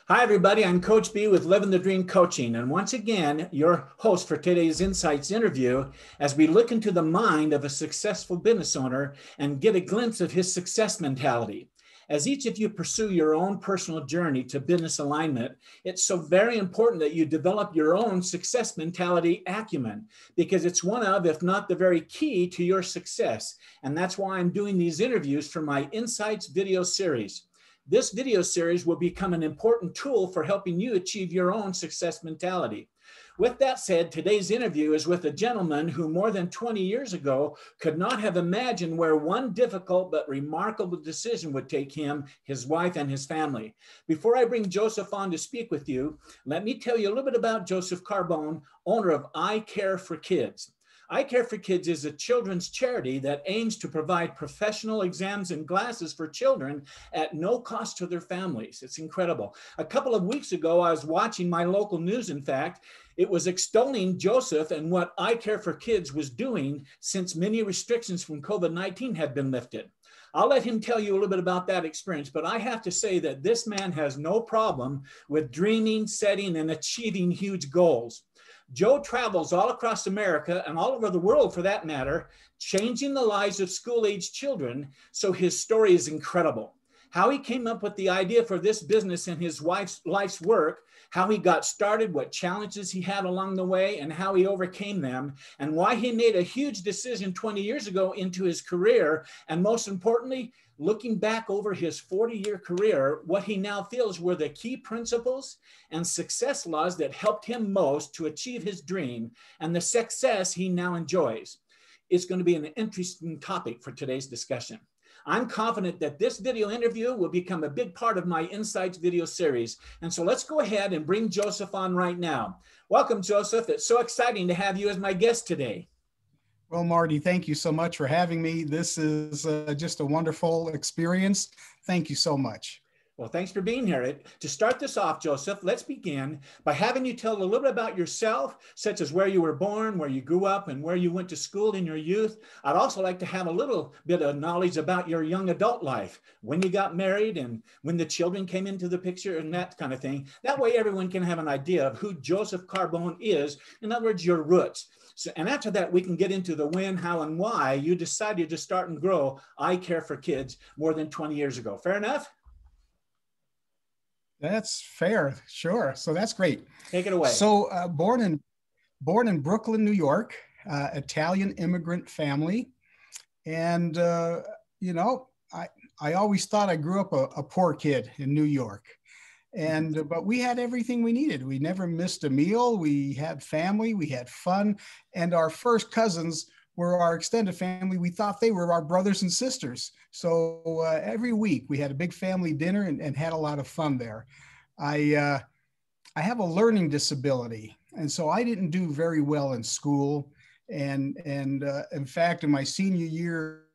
Hi, everybody. I'm Coach B with Living the Dream Coaching. And once again, your host for today's Insights interview as we look into the mind of a successful business owner and get a glimpse of his success mentality. As each of you pursue your own personal journey to business alignment, it's so very important that you develop your own success mentality acumen because it's one of, if not the very key to your success. And that's why I'm doing these interviews for my Insights video series. This video series will become an important tool for helping you achieve your own success mentality. With that said, today's interview is with a gentleman who more than 20 years ago could not have imagined where one difficult but remarkable decision would take him, his wife, and his family. Before I bring Joseph on to speak with you, let me tell you a little bit about Joseph Carbone, owner of I Care for Kids. I Care for Kids is a children's charity that aims to provide professional exams and glasses for children at no cost to their families. It's incredible. A couple of weeks ago, I was watching my local news. In fact, it was extolling Joseph and what I Care for Kids was doing since many restrictions from COVID-19 had been lifted. I'll let him tell you a little bit about that experience, but I have to say that this man has no problem with dreaming, setting, and achieving huge goals. Joe travels all across America and all over the world for that matter, changing the lives of school-age children. So his story is incredible. How he came up with the idea for this business and his wife's life's work, how he got started, what challenges he had along the way, and how he overcame them, and why he made a huge decision 20 years ago into his career, and most importantly, looking back over his 40-year career, what he now feels were the key principles and success laws that helped him most to achieve his dream and the success he now enjoys. It's going to be an interesting topic for today's discussion. I'm confident that this video interview will become a big part of my Insights video series. And so let's go ahead and bring Joseph on right now. Welcome, Joseph. It's so exciting to have you as my guest today. Well, Marty, thank you so much for having me. This is just a wonderful experience. Thank you so much. Well, thanks for being here. To start this off, Joseph, let's begin by having you tell a little bit about yourself, such as where you were born, where you grew up, and where you went to school in your youth. I'd also like to have a little bit of knowledge about your young adult life, when you got married and when the children came into the picture and that kind of thing. That way everyone can have an idea of who Joseph Carbone is. In other words, your roots. So, and after that, we can get into the when, how, and why you decided to start and grow I Care for Kids more than 20 years ago. Fair enough? That's fair. Sure. So that's great. Take it away. So born in Brooklyn, New York, Italian immigrant family. And, I always thought I grew up a poor kid in New York. But we had everything we needed. We never missed a meal. We had family, we had fun. And our first cousins were our extended family. We thought they were our brothers and sisters. So every week we had a big family dinner and had a lot of fun there. I have a learning disability, and so I didn't do very well in school. And in fact, in my senior year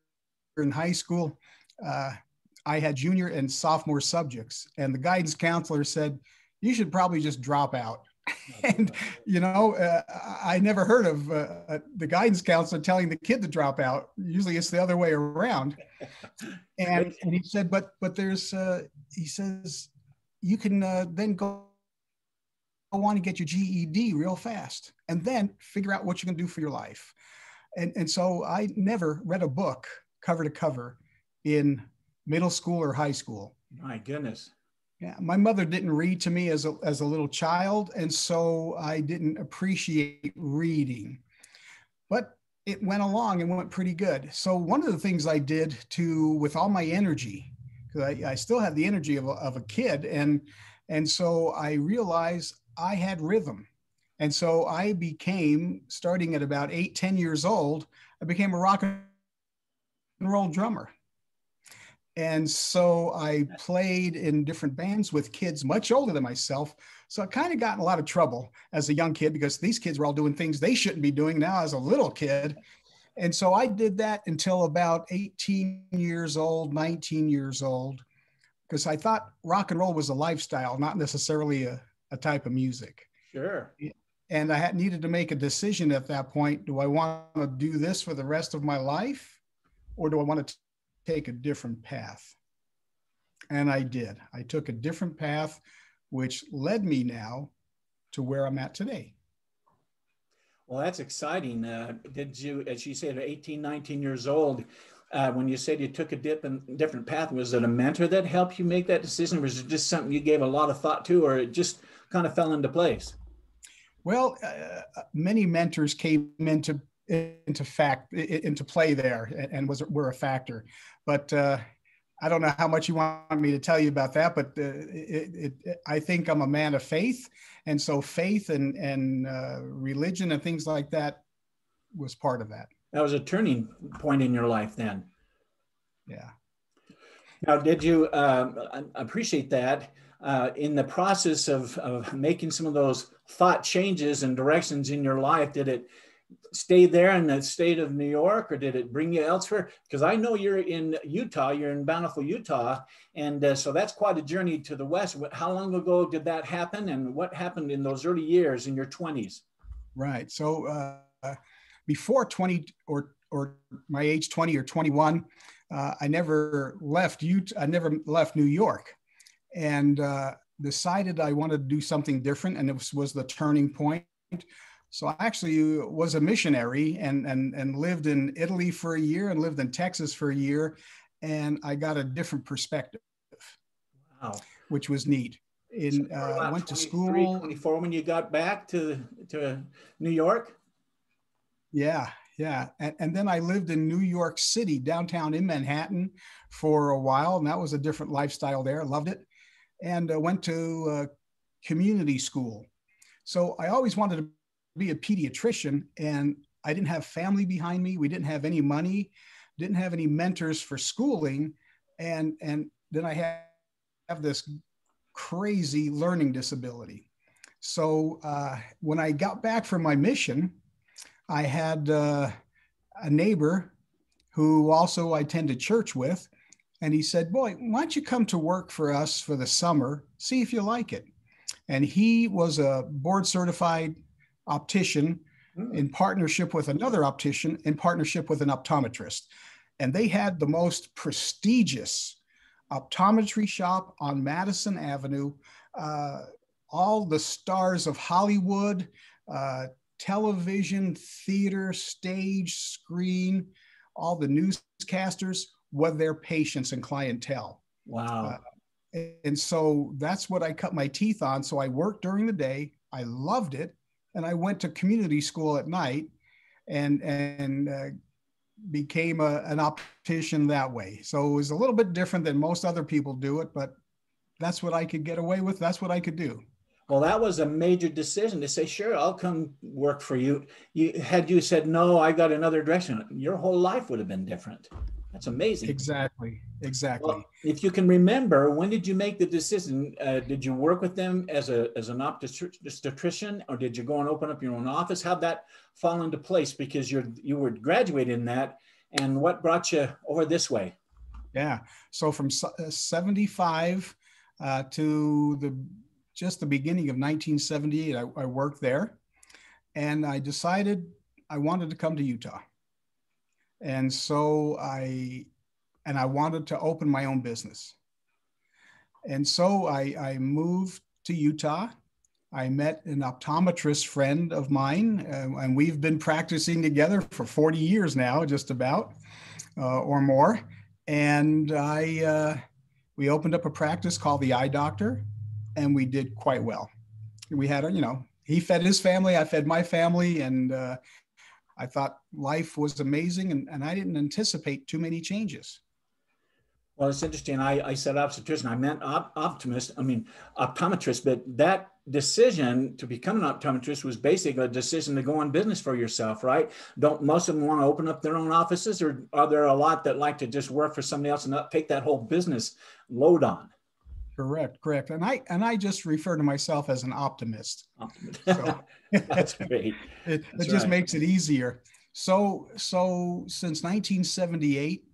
in high school, I had junior and sophomore subjects, and the guidance counselor said, "You should probably just drop out." And, I never heard of the guidance counselor telling the kid to drop out. Usually it's the other way around. And he said, but there's, he says, you can then go on and get your GED real fast and then figure out what you're going to do for your life. And so I never read a book cover to cover in middle school or high school. My goodness. Yeah, my mother didn't read to me as a little child, and so I didn't appreciate reading. But it went along and went pretty good. So one of the things I did with all my energy, because I still had the energy of a kid, and so I realized I had rhythm. And so I became, starting at about 10 years old, I became a rock and roll drummer. And so I played in different bands with kids much older than myself. So I kind of got in a lot of trouble as a young kid because these kids were all doing things they shouldn't be doing now as a little kid. And so I did that until about 18 years old, 19 years old, because I thought rock and roll was a lifestyle, not necessarily a type of music. Sure. And I needed to make a decision at that point. Do I want to do this for the rest of my life, or do I want to take a different path? And I did. I took a different path, which led me now to where I'm at today. Well, that's exciting. Did you, as you said, 18, 19 years old, when you said you took a different path, was it a mentor that helped you make that decision? Or was it just something you gave a lot of thought to, or it just kind of fell into place? Well, many mentors came into play there and were a factor, but I don't know how much you want me to tell you about that, but I think I'm a man of faith, and so faith and religion and things like that was part of that. That was a turning point in your life then. Yeah. Now, did you appreciate that in the process of making some of those thought changes and directions in your life? Did it stay there in the state of New York, or did it bring you elsewhere? Because I know you're in Utah, you're in Bountiful, Utah, and so that's quite a journey to the west. How long ago did that happen, and what happened in those early years in your 20s? Right. So before 20 or my age 20 or 21, I never left Utah. I never left New York, and decided I wanted to do something different, and it was the turning point. So I actually was a missionary and lived in Italy for a year and lived in Texas for a year, and I got a different perspective. Wow. Which was neat. Went to school. 24 when you got back to New York? Yeah. And then I lived in New York City, downtown in Manhattan for a while, and that was a different lifestyle there. I loved it. And went to community school. So I always wanted to be a pediatrician, and I didn't have family behind me. We didn't have any money, didn't have any mentors for schooling. And then I have this crazy learning disability. So when I got back from my mission, I had a neighbor who also I attended church with, and he said, "Boy, why don't you come to work for us for the summer, see if you like it." And he was a board certified optician in partnership with another optician, in partnership with an optometrist. And they had the most prestigious optometry shop on Madison Avenue. All the stars of Hollywood, television, theater, stage, screen, all the newscasters were their patients and clientele. Wow. And so that's what I cut my teeth on. So I worked during the day. I loved it. And I went to community school at night and became an optician that way. So it was a little bit different than most other people do it, but that's what I could get away with. That's what I could do. Well, that was a major decision to say, sure, I'll come work for you. Had you said, no, I got another direction, your whole life would have been different. That's amazing. Exactly. Well, if you can remember, when did you make the decision? Did you work with them as an optician, or did you go and open up your own office? How'd that fall into place? Because you were graduated in that, and what brought you over this way? Yeah. So from 75 to just the beginning of 1978, I worked there, and I decided I wanted to come to Utah. And so I wanted to open my own business. And so I moved to Utah. I met an optometrist friend of mine, and we've been practicing together for 40 years now, just about, or more. And we opened up a practice called the Eye Doctor, and we did quite well. We had, he fed his family, I fed my family, and I thought life was amazing, and I didn't anticipate too many changes. Well, it's interesting. I said obstetrician. I meant optometrist, but that decision to become an optometrist was basically a decision to go on business for yourself, right? Don't most of them want to open up their own offices, or are there a lot that like to just work for somebody else and not take that whole business load on? Correct. And I just refer to myself as an optimist. So that's great. It just makes it easier. So since 1978,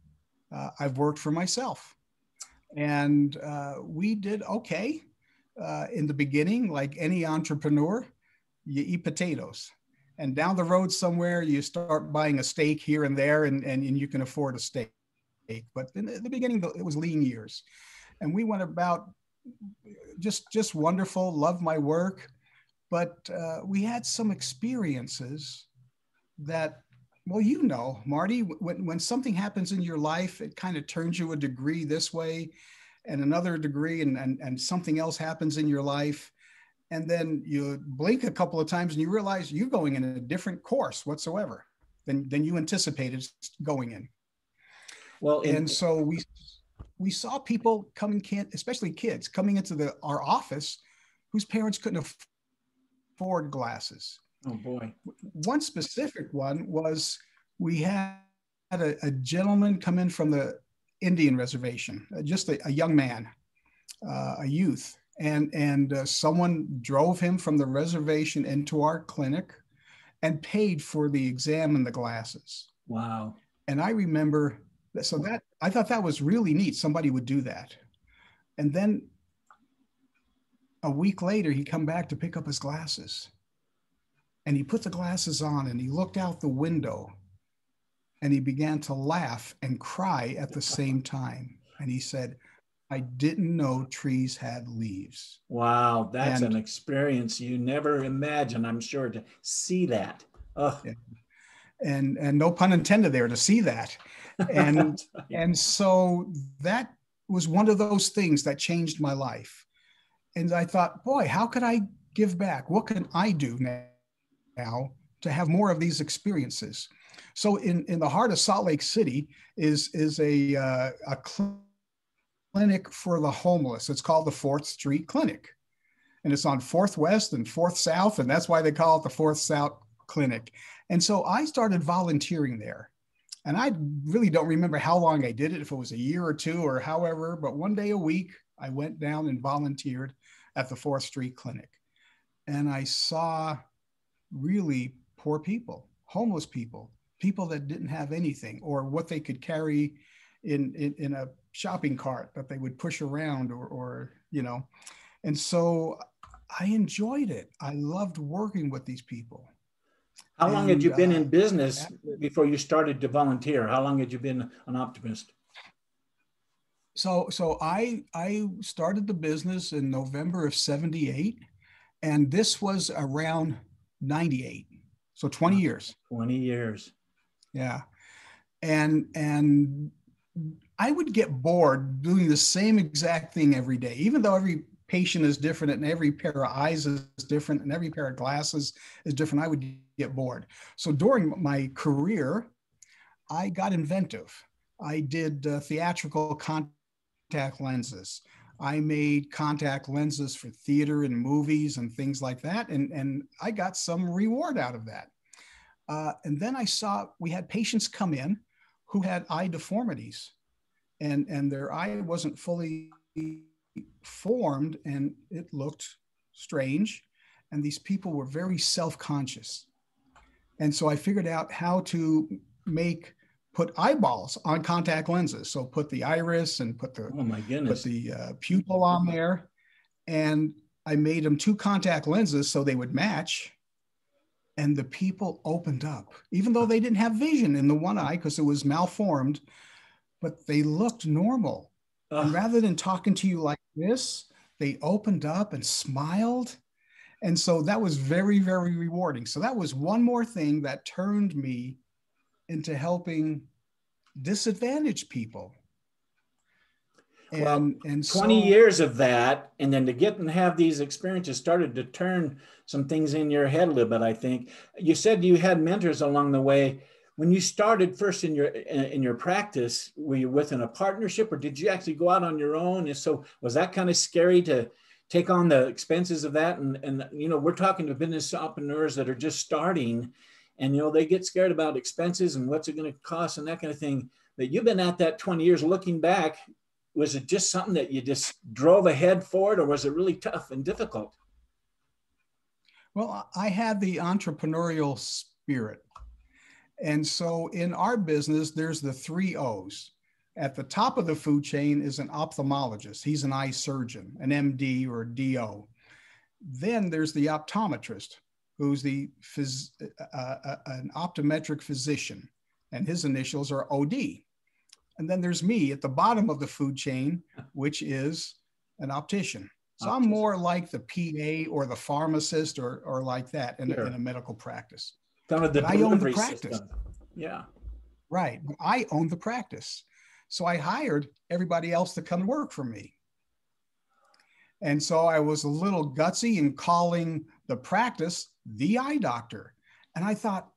I've worked for myself, and we did okay in the beginning. Like any entrepreneur, you eat potatoes, and down the road somewhere you start buying a steak here and there, and you can afford a steak. But in the beginning, it was lean years. And we went about just wonderful. Loved my work, but we had some experiences that, well, you know, Marty, when something happens in your life, it kind of turns you a degree this way and another degree, and something else happens in your life. And then you blink a couple of times and you realize you're going in a different course whatsoever than you anticipated going in. Well, And so we saw people coming, especially kids, coming into our office whose parents couldn't afford glasses. oh boy. One specific one was we had a gentleman come in from the Indian reservation, just a young man, a youth, and someone drove him from the reservation into our clinic and paid for the exam and the glasses. Wow. And I remember that I thought that was really neat. Somebody would do that. And then a week later, he come back to pick up his glasses. And he put the glasses on and he looked out the window and he began to laugh and cry at the same time. And he said, I didn't know trees had leaves. Wow, that's an experience you never imagine, I'm sure, to see that. Oh. And no pun intended there, to see that. And and so that was one of those things that changed my life. And I thought, boy, how could I give back? What can I do now to have more of these experiences? So in the heart of Salt Lake City is a clinic for the homeless. It's called the 4th Street Clinic. And it's on 4th West and 4th South, and that's why they call it the 4th South Clinic. And so I started volunteering there. And I really don't remember how long I did it, if it was a year or two or however, but one day a week, I went down and volunteered at the 4th Street Clinic. And I saw really poor people, homeless people, people that didn't have anything or what they could carry in a shopping cart that they would push around or, you know. And so I enjoyed it. I loved working with these people. How long had you been in business before you started to volunteer? How long had you been an optimist? So I started the business in November of 78, and this was around 98. So 20 years. 20 years. Yeah. And I would get bored doing the same exact thing every day, even though every patient is different and every pair of eyes is different and every pair of glasses is different. I would get bored. So during my career, I got inventive. I did theatrical contact lenses. I made contact lenses for theater and movies and things like that. And I got some reward out of that. And then I saw we had patients come in who had eye deformities and their eye wasn't fully formed and it looked strange. And these people were very self-conscious. And so I figured out how to put eyeballs on contact lenses. So put the iris and put the, oh my goodness, put the pupil on there. And I made them 2 contact lenses so they would match. And the people opened up, even though they didn't have vision in the one eye because it was malformed, but they looked normal. And rather than talking to you like this, they opened up and smiled. And so that was very, very rewarding. So that was one more thing that turned me into helping disadvantaged people. And 20 years of that, and then to get and have these experiences started to turn some things in your head a little bit, I think. You said you had mentors along the way. When you started first in your practice, were you within a partnership or did you actually go out on your own? And so was that kind of scary to take on the expenses of that? And you know, we're talking to business entrepreneurs that are just starting and, you know, they get scared about expenses and what's it going to cost and that kind of thing. But you've been at that 20 years looking back. Was it just something that you just drove ahead for it or was it really tough and difficult? Well, I had the entrepreneurial spirit. And so in our business, there's the 3 O's. At the top of the food chain is an ophthalmologist. He's an eye surgeon, an MD or a DO. Then there's the optometrist, who's an optometric physician, and his initials are OD. And then there's me at the bottom of the food chain, which is an optician. So I'm Optician. more like the PA or the pharmacist or like that in Sure. a medical practice. Kind of the But I own the delivery practice. system. Yeah. Right. I own the practice. So I hired everybody else to come and work for me. And so I was a little gutsy in calling the practice the eye doctor. And I thought,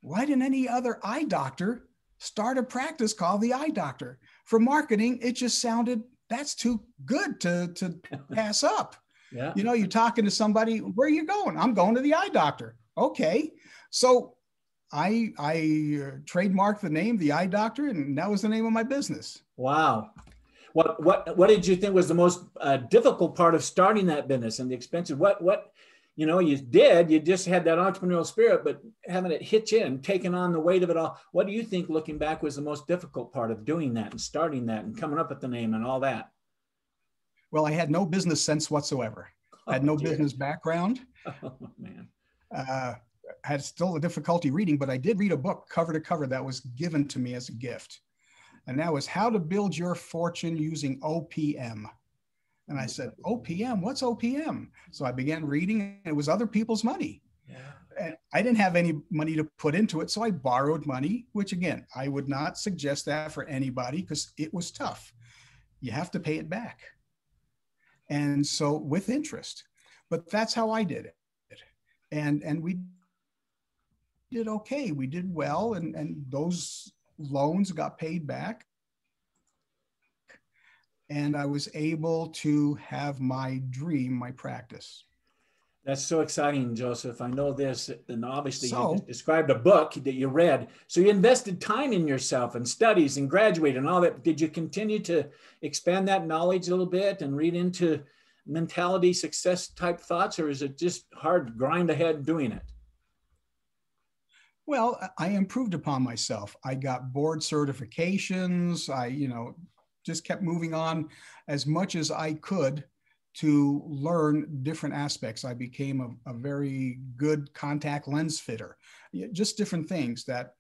why didn't any other eye doctor start a practice called the eye doctor? For marketing, it just sounded, that's too good to pass up. Yeah. You know, you're talking to somebody, where are you going? I'm going to the eye doctor. Okay. So I trademarked the name, the eye doctor, and that was the name of my business. Wow. What did you think was the most difficult part of starting that business and the expensive? What you just had that entrepreneurial spirit, but having it hit you and taking on the weight of it all. What do you think, looking back, was the most difficult part of doing that and starting that and coming up with the name and all that? Well, I had no business sense whatsoever. I had no business background. Oh, man. Had still a difficulty reading, but I did read a book cover to cover that was given to me as a gift. And that was How to Build Your Fortune Using OPM. And I said, OPM, what's OPM? So I began reading, and it was other people's money. Yeah. And I didn't have any money to put into it. So I borrowed money, which again, I would not suggest that for anybody because it was tough. You have to pay it back. And so with interest, but that's how I did it. And we did okay. We did well. And those loans got paid back. And I was able to have my dream, my practice. That's so exciting, Joseph. I know this, and obviously you So, just described a book that you read. So you invested time in yourself and studies and graduated and all that. Did you continue to expand that knowledge a little bit and read into mentality, success type thoughts, or is it just hard grind ahead doing it? well, I improved upon myself. I got board certifications. I, just kept moving on as much as I could to learn different aspects. I became a very good contact lens fitter, just different things that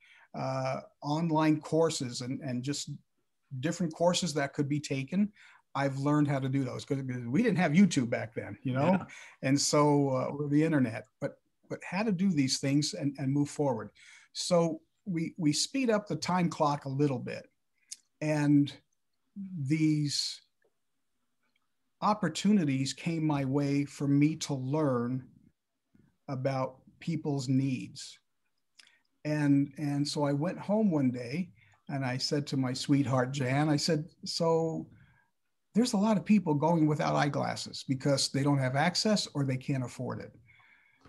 online courses and just different courses that could be taken. I've learned how to do those because we didn't have YouTube back then, Yeah. and so the internet, but how to do these things and move forward. So we speed up the time clock a little bit, and these opportunities came my way for me to learn about people's needs. And so I went home one day and I said to my sweetheart, Jan, I said, so there's a lot of people going without eyeglasses because they don't have access or they can't afford it.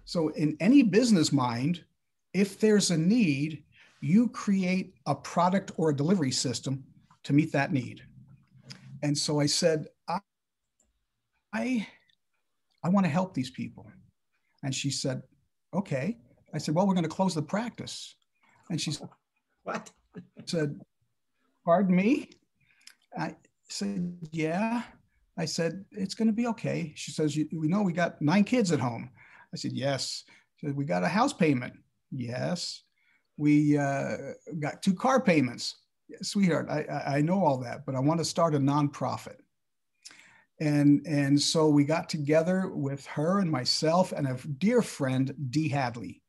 So in any business mind, if there's a need, you create a product or a delivery system to meet that need. And so I said, I want to help these people. And she said, okay. I said, well, we're going to close the practice. And she What? said, pardon me? I said, yeah. I said, it's going to be okay. She says, we know we got 9 kids at home. I said, yes. She said, we got a house payment. Yes. We got 2 car payments. Sweetheart, I know all that, but I want to start a nonprofit. And so we got together with her and myself and a dear friend, Dee Hadley.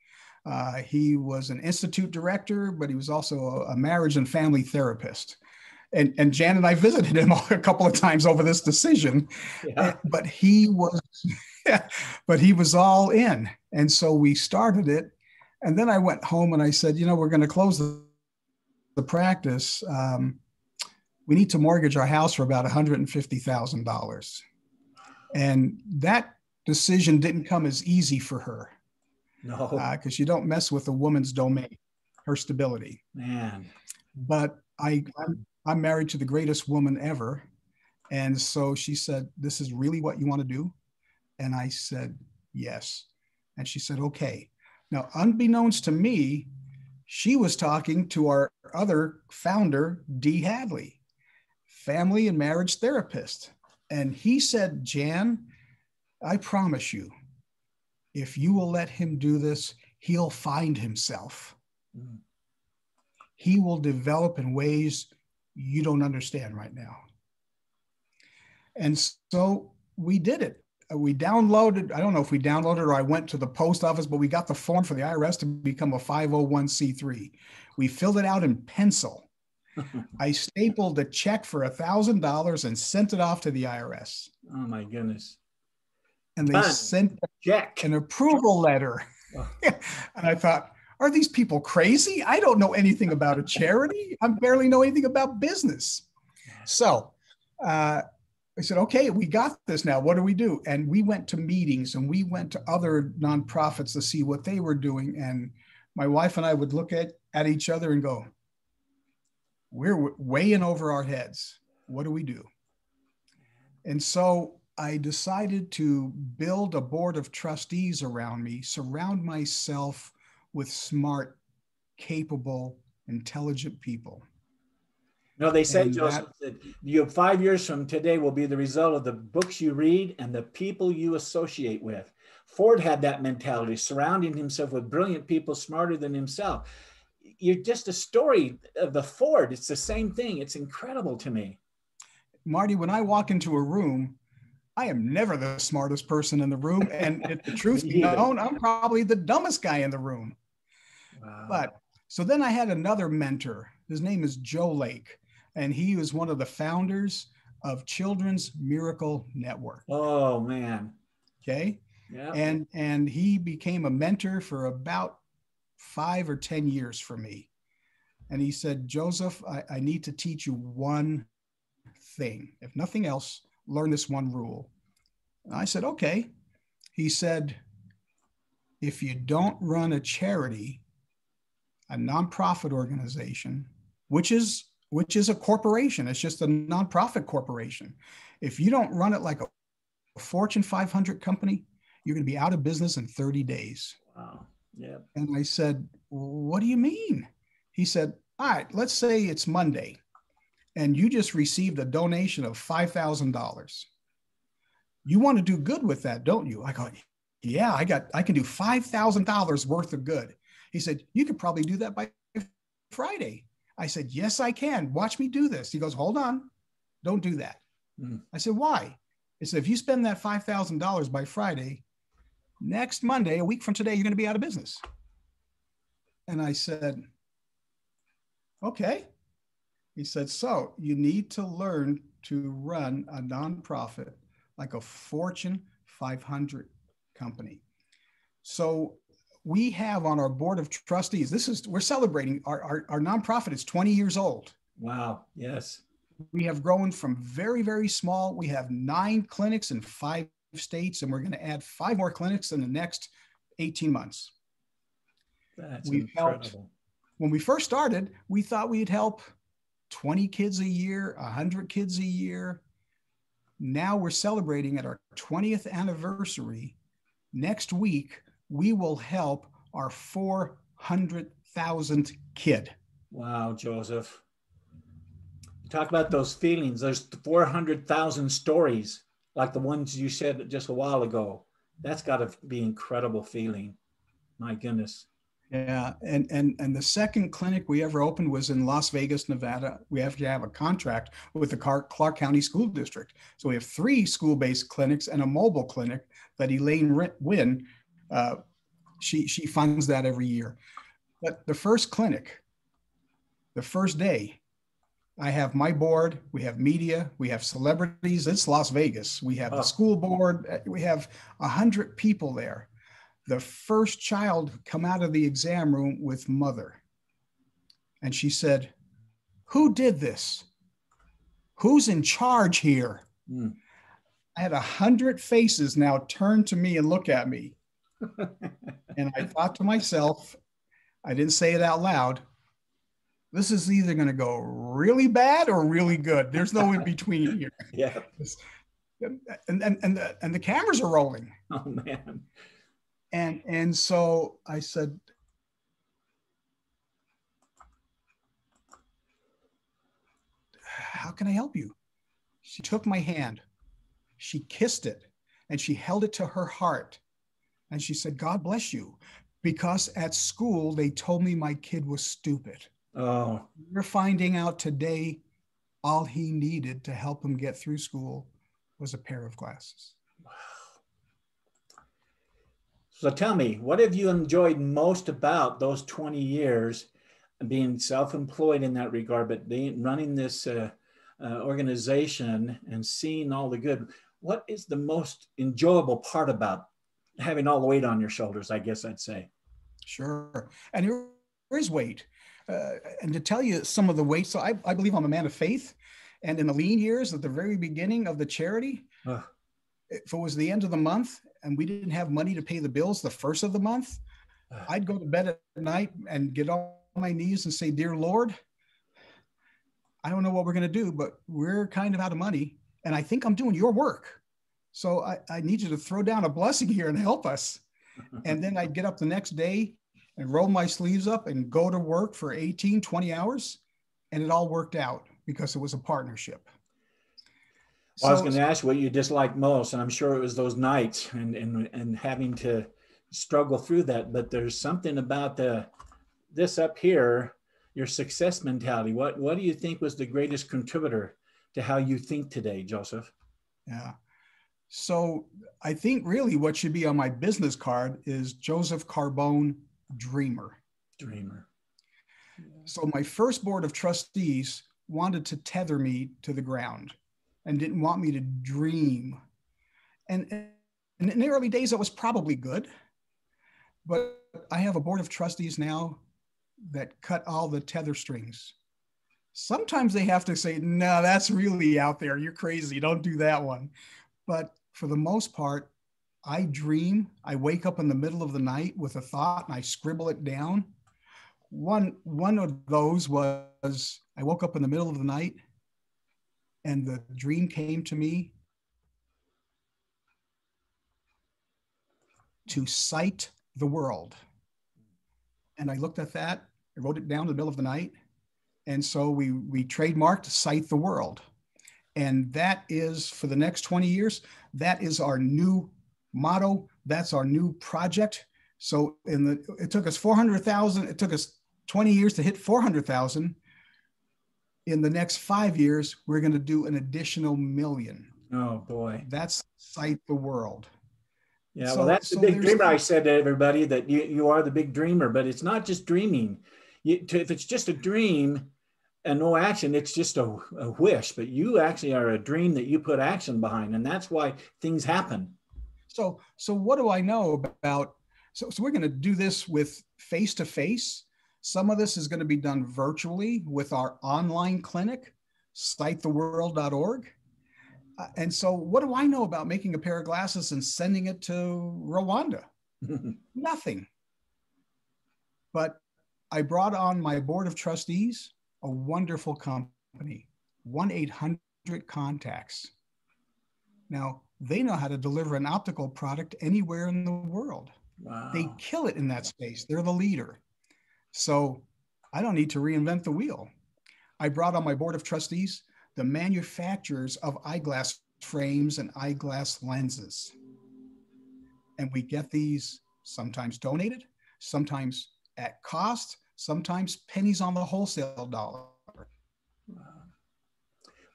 He was an institute director, but he was also a marriage and family therapist. And Jan and I visited him a couple of times over this decision, Yeah. but he was all in. And so we started it. And then I went home and I said, we're going to close the practice. We need to mortgage our house for about $150,000. And that decision didn't come as easy for her. No. Because you don't mess with a woman's domain, her stability. Man. But I'm married to the greatest woman ever. And so she said, this is really what you want to do? And I said, yes. And she said, okay. Now, unbeknownst to me, she was talking to our other founder, Dee Hadley, family and marriage therapist. And he said, Jan, I promise you, if you will let him do this, he'll find himself. Mm. He will develop in ways you don't understand right now. And so we did it. We downloaded, I don't know if we downloaded or I went to the post office, but we got the form for the IRS to become a 501c3. We filled it out in pencil. I stapled a check for $1,000 and sent it off to the IRS. Oh my goodness. And they Done. sent Check. an approval letter. Oh. And I thought, are these people crazy? I don't know anything about a charity. I barely know anything about business. So I said, okay, we got this now. What do we do? And we went to meetings and we went to other nonprofits to see what they were doing. And my wife and I would look at each other and go, we're way in over our heads. What do we do? And so I decided to build a board of trustees around me, surround myself with smart, capable, intelligent people. No, they say, Joseph, that you 5 years from today will be the result of the books you read and the people you associate with. Ford had that mentality, surrounding himself with brilliant people smarter than himself. You're just a story of the Ford. It's the same thing. It's incredible to me. Marty, when I walk into a room, I am never the smartest person in the room. And if the truth be known, I'm probably the dumbest guy in the room. Wow. But so then I had another mentor. His name is Joe Lake. And he was one of the founders of Children's Miracle Network. Oh, man. Okay. Yeah. And he became a mentor for about 5 or 10 years for me. And he said, Joseph, I need to teach you one thing. If nothing else, learn this one rule. And I said, okay. He said, if you don't run a charity, a nonprofit organization, which is a corporation, it's just a nonprofit corporation. If you don't run it like a Fortune 500 company, you're going to be out of business in 30 days. Wow. Yeah. And I said, what do you mean? He said, all right, let's say it's Monday and you just received a donation of $5,000. You want to do good with that, don't you? I go, yeah, I can do $5,000 worth of good. He said, you could probably do that by Friday. I said, yes, I can. Watch me do this. He goes, hold on. Don't do that. I said, why? He said, if you spend that $5,000 by Friday, next Monday, a week from today, you're going to be out of business. And I said, okay. He said, so you need to learn to run a nonprofit like a Fortune 500 company. So we have on our board of trustees, we're celebrating, our nonprofit is 20 years old. Wow, yes. We have grown from very, very small. We have 9 clinics in 5 states, and we're going to add 5 more clinics in the next 18 months. That's incredible. When we first started, we thought we'd help 20 kids a year, 100 kids a year. Now we're celebrating at our 20th anniversary. Next week, we will help our 400,000th kid. Wow, Joseph. Talk about those feelings. There's 400,000 stories like the ones you said just a while ago. That's got to be an incredible feeling. My goodness. Yeah, and the second clinic we ever opened was in Las Vegas, Nevada. We have to have a contract with the Clark County School District. So we have 3 school-based clinics and a mobile clinic that Elaine Wynn, she funds that every year. But the first clinic, the first day, I have my board, we have media, we have celebrities. It's Las Vegas. We have the school board. We have 100 people there. The first child come out of the exam room with mother. And she said, who did this? Who's in charge here? I had 100 faces now turn to me and look at me. And I thought to myself, I didn't say it out loud, this is either going to go really bad or really good. There's no in between here. Yeah. And the cameras are rolling. Oh, man. And so I said, how can I help you? She took my hand, she kissed it, and she held it to her heart. And she said, God bless you. Because at school, they told me my kid was stupid. Oh. We're finding out today all he needed to help him get through school was a pair of glasses. So tell me, what have you enjoyed most about those 20 years being self-employed in that regard, but running this organization and seeing all the good? What is the most enjoyable part about having all the weight on your shoulders, I guess I'd say? Sure. And there is weight. And to tell you some of the weight, so I believe I'm a man of faith. And in the lean years at the very beginning of the charity, if it was the end of the month and we didn't have money to pay the bills the first of the month, I'd go to bed at night and get on my knees and say, "Dear Lord, I don't know what we're going to do, but we're kind of out of money. And I think I'm doing your work. So I need you to throw down a blessing here and help us." And then I'd get up the next day and roll my sleeves up and go to work for 18, 20 hours. And it all worked out because it was a partnership. Well, I was going to ask you what you disliked most, and I'm sure it was those nights and having to struggle through that. But there's something about this up here, your success mentality. What do you think was the greatest contributor to how you think today, Joseph? Yeah. So I think really what should be on my business card is Joseph Carbone, Dreamer. Dreamer. So my first board of trustees wanted to tether me to the ground and didn't want me to dream. And in the early days, that was probably good. But I have a board of trustees now that cut all the tether strings. Sometimes they have to say, "No, that's really out there. You're crazy. Don't do that one." But for the most part, I dream. I wake up in the middle of the night with a thought and I scribble it down. One of those was I woke up in the middle of the night and the dream came to me to sight the world. And I looked at that, I wrote it down in the middle of the night. And so we trademarked Sight the World. And that is, for the next 20 years, that is our new motto. That's our new project. So it took us 400,000. It took us 20 years to hit 400,000. In the next 5 years, we're going to do an additional 1 million. Oh boy. That's Sight the World. Yeah, well, that's the big dreamer. I said to everybody that you are the big dreamer, but it's not just dreaming. If it's just a dream and no action, it's just a wish. But you actually are a dream that you put action behind, and that's why things happen. So what do I know about? So we're going to do this with face-to-face. Some of this is going to be done virtually with our online clinic, sighttheworld.org. And so what do I know about making a pair of glasses and sending it to Rwanda? Nothing. But I brought on my board of trustees, a wonderful company, 1-800-CONTACTS. Now, they know how to deliver an optical product anywhere in the world. Wow. They kill it in that space. They're the leader. So I don't need to reinvent the wheel. I brought on my board of trustees the manufacturers of eyeglass frames and eyeglass lenses. And we get these sometimes donated, sometimes at cost, sometimes pennies on the wholesale dollar.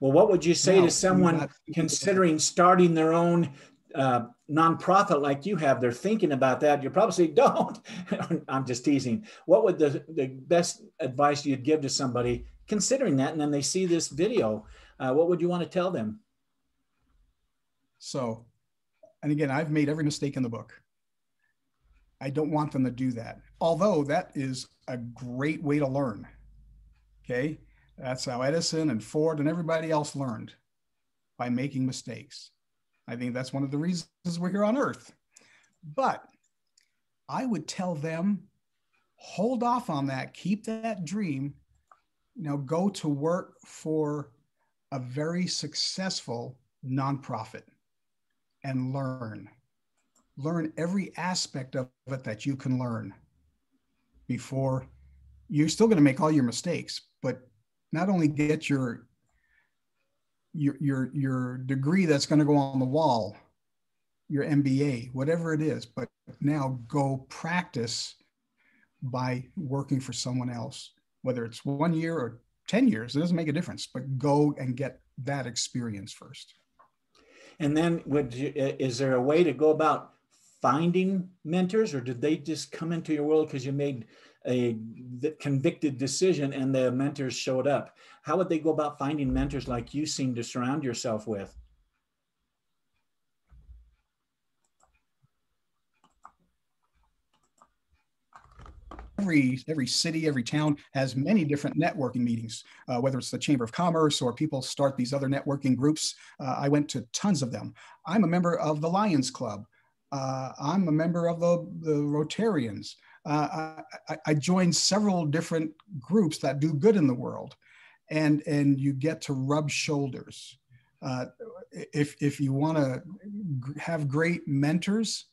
Well, what would you say to someone considering starting their own nonprofit like you have? They're thinking about that. You probably say, "Don't." I'm just teasing. What would the best advice you'd give to somebody considering that, and then they see this video? What would you want to tell them? So, and again, I've made every mistake in the book. I don't want them to do that. Although that is a great way to learn. Okay. That's how Edison and Ford and everybody else learned, by making mistakes. I think that's one of the reasons we're here on Earth. But I would tell them, hold off on that, keep that dream, go to work for a very successful nonprofit and learn every aspect of it that you can learn before. You're still going to make all your mistakes, but not only get your degree that's going to go on the wall, your MBA, whatever it is, but now go practice by working for someone else, whether it's 1 year or 10 years, it doesn't make a difference, but go and get that experience first. And then is there a way to go about finding mentors, or did they just come into your world because you made a convicted decision and the mentors showed up? How would they go about finding mentors like you seem to surround yourself with? Every city, every town has many different networking meetings, whether it's the Chamber of Commerce or people start these other networking groups. I went to tons of them. I'm a member of the Lions Club. I'm a member of the Rotarians. I joined several different groups that do good in the world, and you get to rub shoulders. If you want to have great mentors,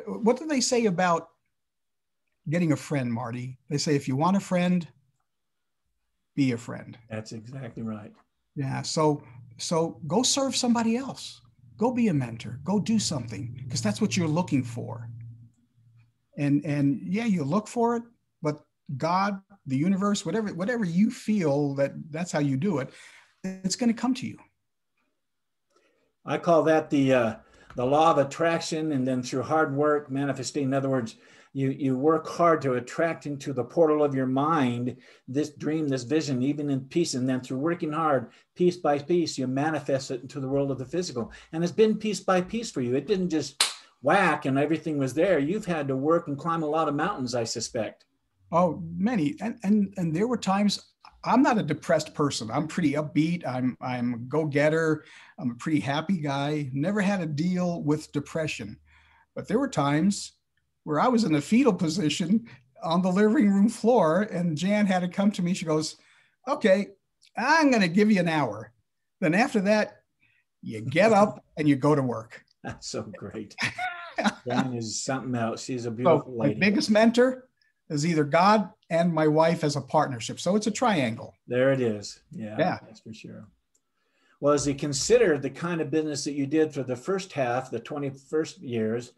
what do they say about getting a friend, Marty? They say, if you want a friend, be a friend. That's exactly right. Yeah. So go serve somebody else. Go be a mentor. Go do something, because that's what you're looking for. And yeah, you look for it, but God, the universe, whatever you feel that's how you do it, it's going to come to you. I call that the law of attraction, and then through hard work, manifesting. In other words, you work hard to attract into the portal of your mind this dream, this vision, even in peace. And then through working hard, piece by piece, you manifest it into the world of the physical. And it's been piece by piece for you. It didn't just whack and everything was there. You've had to work and climb a lot of mountains, I suspect. Oh, many. And there were times. I'm not a depressed person. I'm pretty upbeat. I'm a go-getter. I'm a pretty happy guy. Never had a deal with depression. But there were times where I was in a fetal position on the living room floor, and Jan had to come to me. She goes, "Okay, I'm going to give you an hour. Then after that, you get up and you go to work." That's so great. Jan is something else. She's a beautiful So lady. my biggest mentor is either God and my wife as a partnership. So it's a triangle. There it is. Yeah, that's for sure. Well, as you consider the kind of business that you did for the first half, the 21st years,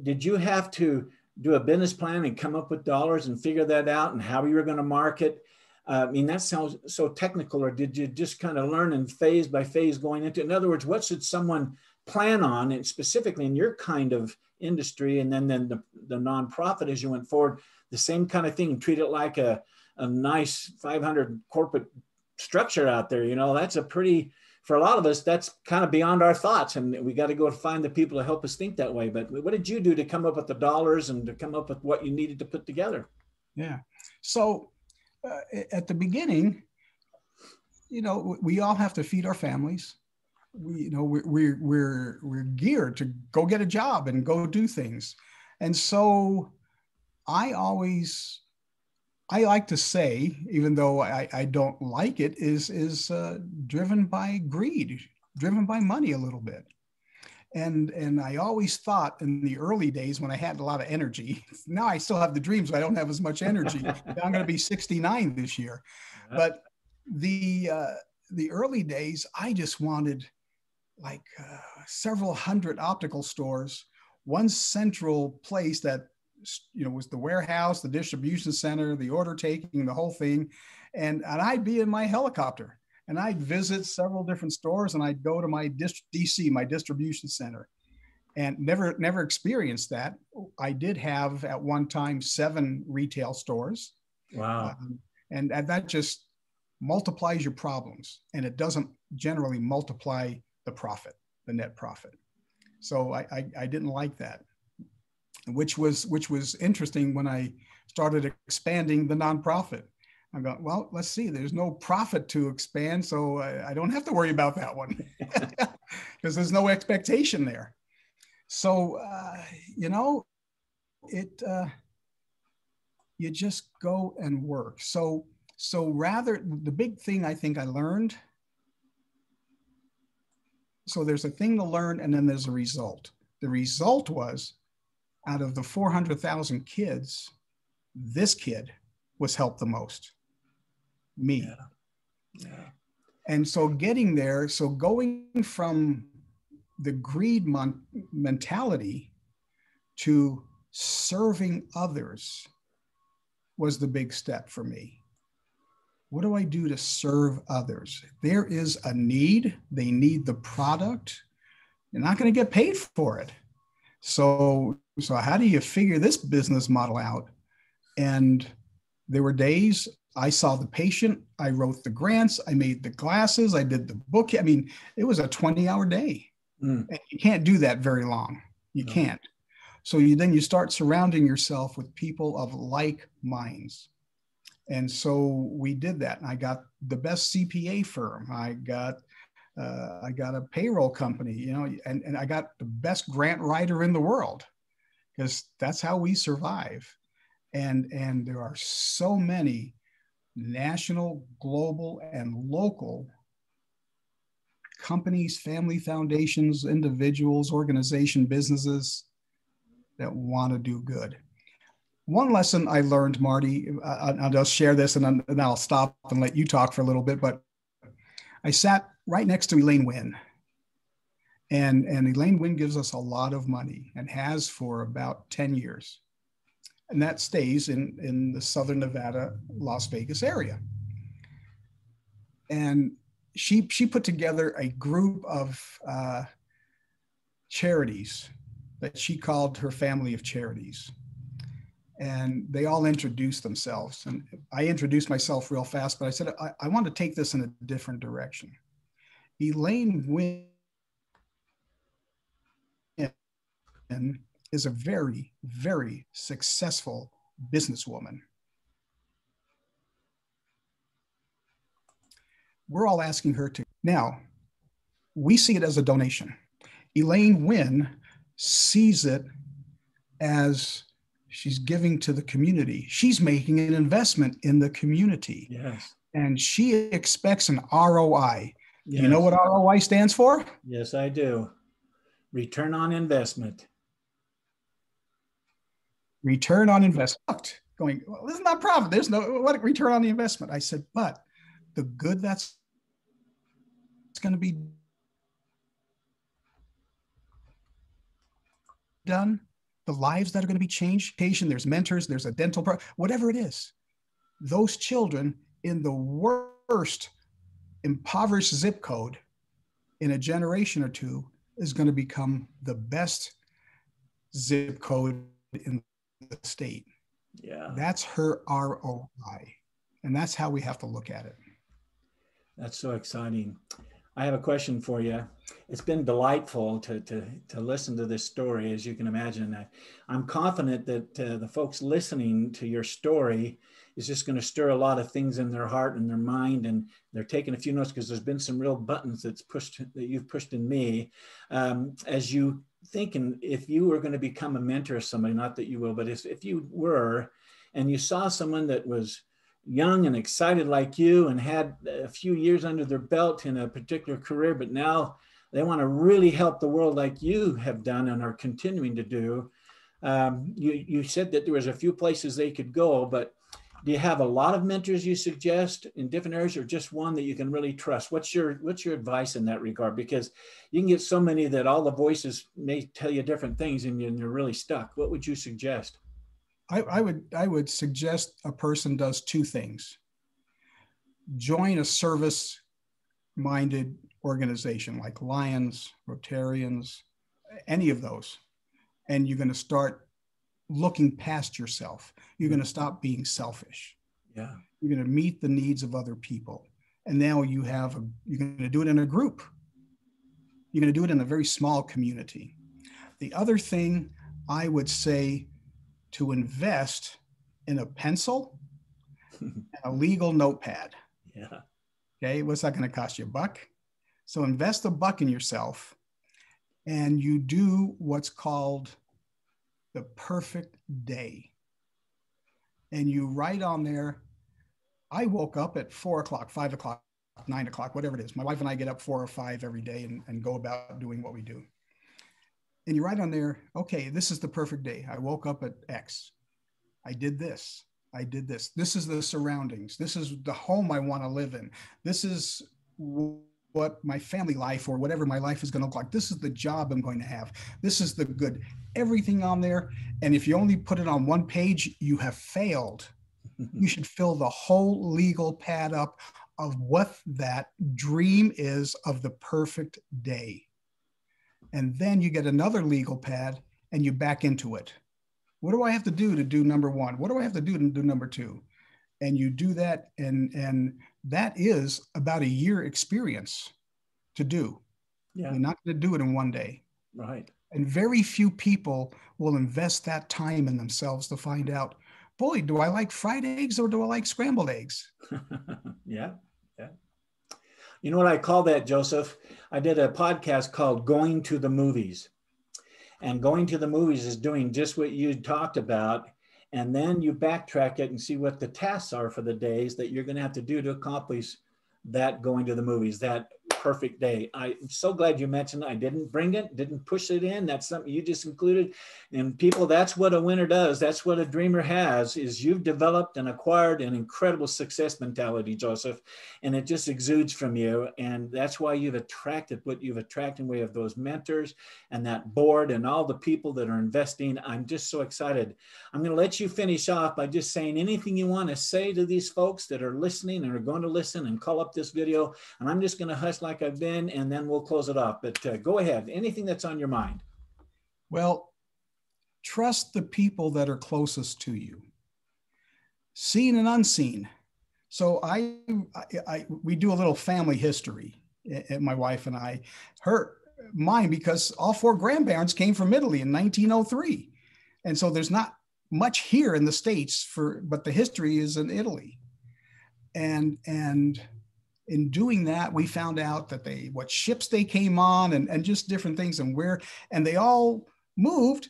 did you have to do a business plan and come up with dollars and figure that out and how you were going to market? I mean, that sounds so technical. Or did you just kind of learn in phase by phase going into it? In other words, what should someone plan on, and specifically in your kind of industry, and then the nonprofit as you went forward, the same kind of thing, treat it like a nice 500 corporate structure out there. You know, that's for a lot of us, that's kind of beyond our thoughts, and we got to go find the people to help us think that way. But what did you do to come up with the dollars and to come up with what you needed to put together? Yeah. So at the beginning, we all have to feed our families. We're geared to go get a job and go do things. And so I like to say, even though I don't like it, is driven by greed, driven by money a little bit. And I always thought in the early days when I had a lot of energy, now I still have the dreams, but I don't have as much energy. I'm going to be 69 this year. Yeah. But the early days, I just wanted like several hundred optical stores, one central place that was the warehouse, the distribution center, the order taking, the whole thing. And I'd be in my helicopter and I'd visit several different stores, and I'd go to my DC, my distribution center, and never experienced that. I did have at one time 7 retail stores. Wow. And that just multiplies your problems, and it doesn't generally multiply the profit, the net profit. So I didn't like that. Which was interesting when I started expanding the nonprofit. I'm going, well, let's see, there's no profit to expand, so I don't have to worry about that one because there's no expectation there. So, you just go and work. So rather, the big thing I think I learned, so there's a thing to learn and then there's a result. The result was, out of the 400,000 kids, this kid was helped the most, me. Yeah. And so getting there, so going from the greed mentality to serving others was the big step for me. What do I do to serve others? There is a need. They need the product. You're not going to get paid for it. So how do you figure this business model out? And there were days I saw the patient, I wrote the grants, I made the glasses, I did the book. I mean, it was a 20-hour day. And you can't do that very long. You can't. So then you start surrounding yourself with people of like minds. And so we did that. And I got the best CPA firm. I got a payroll company, you know, and I got the best grant writer in the world, because that's how we survive. And there are so many national, global, and local companies, family foundations, individuals, organization, businesses that want to do good. One lesson I learned, Marty, I'll just share this and then I'll stop and let you talk for a little bit, but I sat right next to Elaine Wynn. And Elaine Wynn gives us a lot of money and has for about 10 years. And that stays in the Southern Nevada, Las Vegas area. And she put together a group of charities that she called her family of charities. And they all introduced themselves. And I introduced myself real fast, but I said, I want to take this in a different direction. Elaine Wynn is a very, very successful businesswoman. We're all asking her to. Now, we see it as a donation. Elaine Wynn sees it as she's giving to the community. She's making an investment in the community. Yes. And she expects an ROI. Yes. You know what ROI stands for? Yes, I do. Return on investment. Return on investment. Going, well, this is not profit. There's no what return on the investment. I said, but the good that's going to be done, the lives that are going to be changed, patient, there's mentors, there's a dental pro, whatever it is, those children in the worst impoverished zip code in a generation or two is going to become the best zip code in the state. Yeah. That's her ROI. And that's how we have to look at it. That's so exciting. I have a question for you. It's been delightful to listen to this story, as you can imagine. I'm confident that the folks listening to your story is just going to stir a lot of things in their heart and their mind, and they're taking a few notes because there's been some real buttons that you've pushed in me. As you thinking, if you were going to become a mentor of somebody, not that you will, but if you were, and you saw someone that was young and excited like you and had a few years under their belt in a particular career, but now they want to really help the world like you have done and are continuing to do. You said that there was a few places they could go, but do you have a lot of mentors you suggest in different areas, or just one that you can really trust? What's your advice in that regard? Because you can get so many that all the voices may tell you different things and you're really stuck. What would you suggest? I would suggest a person does two things. Join a service-minded organization like Lions, Rotarians, any of those. And you're going to start looking past yourself. You're going to stop being selfish. Yeah. You're going to meet the needs of other people. And now you're going to do it in a group. You're going to do it in a very small community. The other thing I would say, to invest in a pencil and a legal notepad. Yeah. Okay. What's that going to cost you? $1? So invest $1 in yourself, and you do what's called the perfect day. And you write on there, I woke up at 4 o'clock, 5 o'clock, 9 o'clock, whatever it is. My wife and I get up 4 or 5 every day and go about doing what we do. And you write on there, okay, this is the perfect day. I woke up at X. I did this. I did this. This is the surroundings. This is the home I want to live in. This is what my family life or whatever my life is going to look like. This is the job I'm going to have. This is the good. Everything on there. And if you only put it on one page, you have failed. You should fill the whole legal pad up of what that dream is of the perfect day. And then you get another legal pad and you back into it. What do I have to do number one? What do I have to do to do number two? And you do that, and that is about a year experience to do. Yeah. You're not going to do it in one day. Right. And very few people will invest that time in themselves to find out, boy, do I like fried eggs or do I like scrambled eggs? Yeah. Yeah. You know what I call that, Joseph? I did a podcast called Going to the Movies. And going to the movies is doing just what you talked about. And then you backtrack it and see what the tasks are for the days that you're going to have to do to accomplish that going to the movies, that perfect day. I'm so glad you mentioned it. I didn't bring it, didn't push it in. That's something you just included. And people, that's what a winner does. That's what a dreamer has, is you've developed and acquired an incredible success mentality, Joseph, and it just exudes from you. And that's why you've attracted what you've attracted in way of those mentors and that board and all the people that are investing. I'm just so excited. I'm going to let you finish off by just saying anything you want to say to these folks that are listening and are going to listen and call up this video. And I'm just going to hush like I've been, and then we'll close it off. But go ahead. Anything that's on your mind. Well, trust the people that are closest to you, seen and unseen. So we do a little family history, my wife and I. Mine, because all four grandparents came from Italy in 1903, and so there's not much here in the States but the history is in Italy, and in doing that, we found out that what ships they came on and just different things and they all moved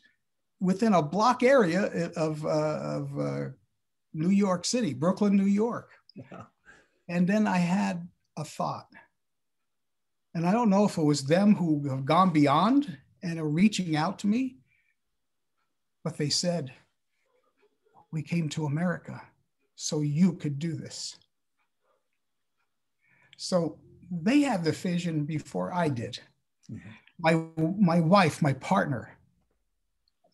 within a block area of New York City, Brooklyn, New York. Yeah. And then I had a thought, and I don't know if it was them who have gone beyond and are reaching out to me, but they said, we came to America so you could do this. So they had the vision before I did. Mm-hmm. My wife, my partner,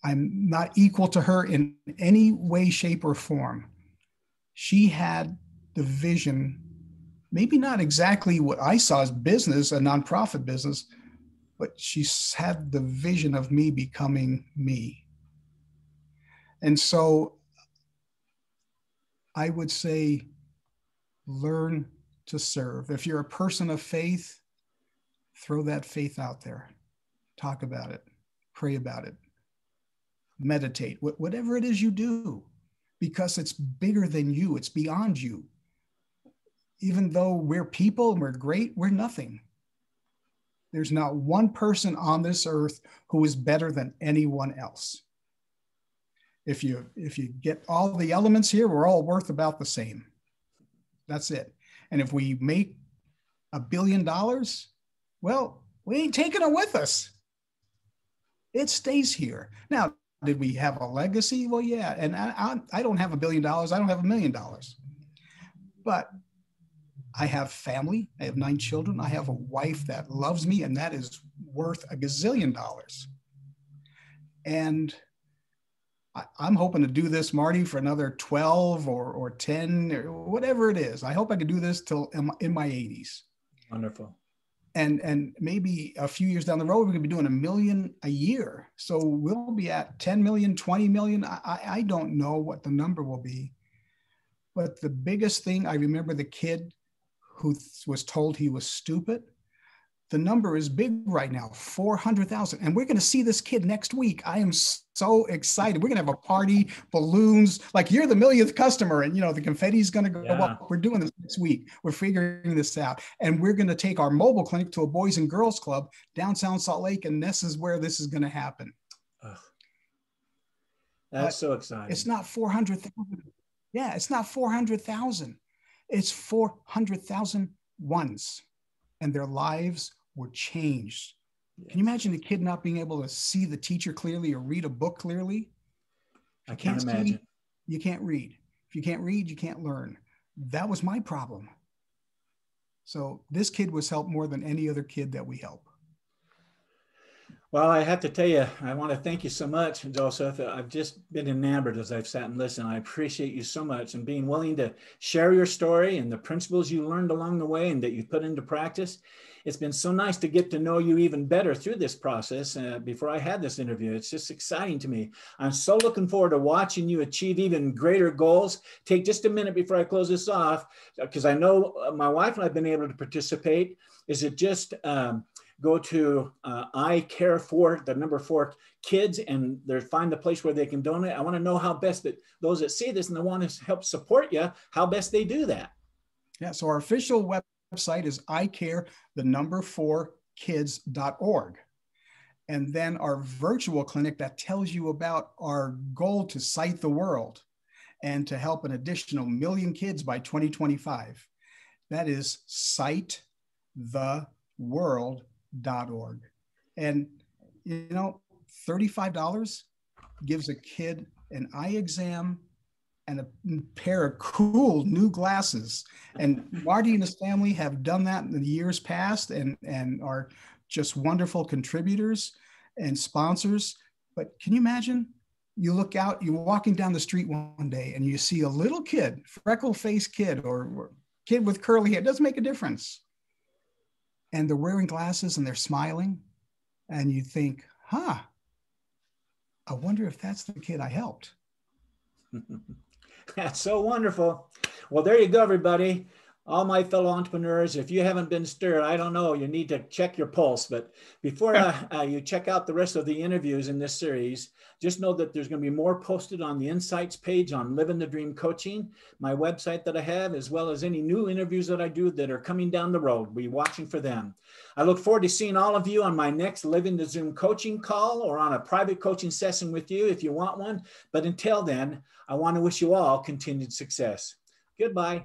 I'm not equal to her in any way, shape, or form. She had the vision, maybe not exactly what I saw as business, a nonprofit business, but she had the vision of me becoming me. And so I would say, learn to serve. If you're a person of faith, throw that faith out there. Talk about it. Pray about it. Meditate. Whatever it is you do, because it's bigger than you. It's beyond you. Even though we're people and we're great, we're nothing. There's not one person on this earth who is better than anyone else. If you get all the elements here, we're all worth about the same. That's it. And if we make $1 billion, well, we ain't taking it with us. It stays here. Now, did we have a legacy? Well, yeah. And I don't have $1 billion. I don't have $1 million. But I have family. I have 9 children. I have a wife that loves me, and that is worth $1 gazillion. And I'm hoping to do this, Marty, for another 12 or 10 or whatever it is. I hope I can do this till in my 80s. Wonderful. And maybe a few years down the road, we're going to be doing $1 million a year. So we'll be at 10 million, 20 million. I don't know what the number will be. But the biggest thing, I remember the kid who was told he was stupid. The number is big right now, 400,000. And we're going to see this kid next week. I am so excited. We're going to have a party, balloons, like you're the millionth customer. And, the confetti is going to go up. We're doing this next week. We're figuring this out. And we're going to take our mobile clinic to a Boys and Girls Club downtown Salt Lake. And this is where this is going to happen. Ugh. That's so exciting. It's not 400,000. Yeah, it's not 400,000. It's 400,000 ones. And their lives were changed. Yes. Can you imagine a kid not being able to see the teacher clearly or read a book clearly? I can't imagine. You can't read. If you can't read, you can't learn. That was my problem. So this kid was helped more than any other kid that we help. Well, I have to tell you, I want to thank you so much, Joseph. I've just been enamored as I've sat and listened. I appreciate you so much and being willing to share your story and the principles you learned along the way and that you put into practice. It's been so nice to get to know you even better through this process before I had this interview. It's just exciting to me. I'm so looking forward to watching you achieve even greater goals. Take just a minute before I close this off, because I know my wife and I have been able to participate. Is it just go to I Care for the number 4 kids and they find the place where they can donate? I want to know how best that those that see this and they want to help support you, how best they do that. Yeah, so our official website is icare, the number 4kids.org. And then our virtual clinic that tells you about our goal to sight the world and to help an additional 1 million kids by 2025. That is sighttheworld.org. And, you know, $35 gives a kid an eye exam and a pair of cool new glasses. And Marty and his family have done that in the years past and are just wonderful contributors and sponsors. But can you imagine? You look out, you're walking down the street one day and you see a little kid, freckle-faced kid or kid with curly hair, it doesn't make a difference. And they're wearing glasses and they're smiling. And you think, I wonder if that's the kid I helped. That's so wonderful. Well, there you go, everybody. All my fellow entrepreneurs, if you haven't been stirred, I don't know, you need to check your pulse. But before you check out the rest of the interviews in this series, just know that there's going to be more posted on the Insights page on Living the Dream Coaching, my website that I have, as well as any new interviews that I do that are coming down the road. Be watching for them. I look forward to seeing all of you on my next Living the Zoom coaching call or on a private coaching session with you if you want one. But until then, I want to wish you all continued success. Goodbye.